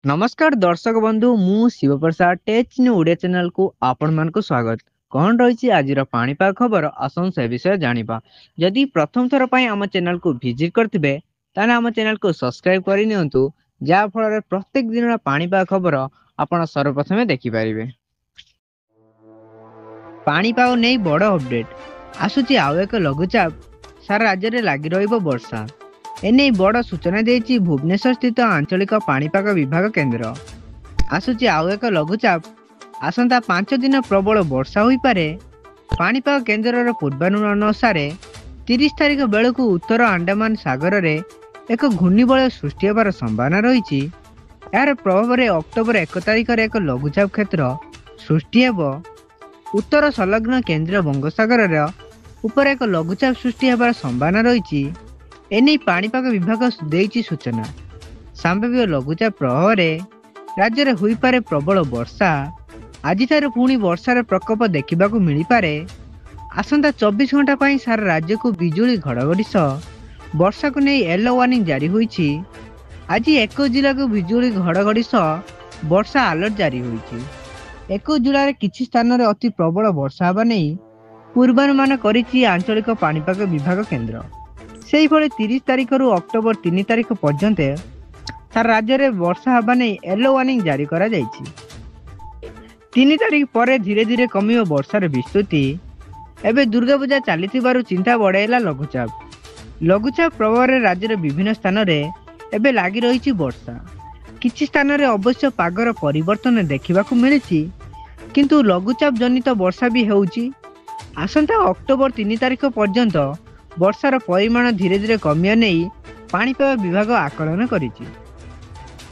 नमस्कार दर्शक बंधु मु शिवप्रसाद टेच न्यू ओडिया चैनल को आपण मान को स्वागत। कौन रही आज पाणीपाग खबर आसन से विषय जानिबा। जदि प्रथम थर पई आम चैनल को विजिट करथिबे ताने आम चैनल को सब्सक्राइब करि नियंतु, जा फल प्रत्येक दिन पाणीपाग खबर आपण सर्वप्रथमे देखि पारिबे। पाणीपाग नै बड़ अपडेट आसुची आउ एक लघुचाप सारा राज्य में लगी रहिबो वर्षा। एने बड़ सूचना देछि भुवनेश्वर स्थित आंचलिक पाणीपाग विभाग केन्द्र। आसुची आउ एक लघुचाप आसंता 5 दिन प्रबल वर्षा होई पारे। पाणीपाग केन्द्रर पूर्वानुमान अनुसार 30 तारिख बेलू उत्तर अंडमान सागर में एक घूर्णिबलय सृष्टि होबार संभावना रही। यार प्रभाव में अक्टोबर 1 तारिख एक लघुचाप क्षेत्र सृष्टि हेब। उत्तर संलग्न केन्द्रीय बंगोपसागर उपर एक लघुचाप सृष्टि होबार संभावना रही। एने पाणीपाग विभाग देइछि सूचना। संभाव्य लघुचाप प्रभाव में राज्य में हुई पारे प्रबल वर्षा। आज पुणी वर्षार प्रकोप देखा मिल पारे। आसंता 24 घंटा पर सारा राज्य को बिजुली घड़घड़ी सह वर्षा को नहीं येलो वार्निंग जारी होईछि। आज 21 जिला को बिजुली घड़घड़ी सह वर्षा अलर्ट जारी होईछि। 21 जिले किछि स्थान में अति प्रबल वर्षा होगा नहीं पूर्वानुमान करिछि आंचलिक पाणीपाग विभाग केन्द्र। से 30 तारिख रु अक्टोबर 3 तारिख पर्यंत सारा राज्य में वर्षा होगा नहीं येलो वार्निंग जारी करा जायछि। 3 तारिख पर धीरे धीरे कमियो वर्षार विस्तृति। एबे दुर्गा पूजा चली चिंता बढ़ेला लघुचाप। लघुचाप प्रभाव में राज्यर विभिन्न स्थान में एबे लगी रही वर्षा। किछि स्थान में अवश्य पागर परिवर्तन देखा मिली, किंतु लघुचाप जनित वर्षा भी होउछि। आसंता अक्टोबर 3 तारिख पर्यंत वर्षार परिमाण धीरे धीरे कमिया नहीं पाणीपाग विभाग आकलन करिछि।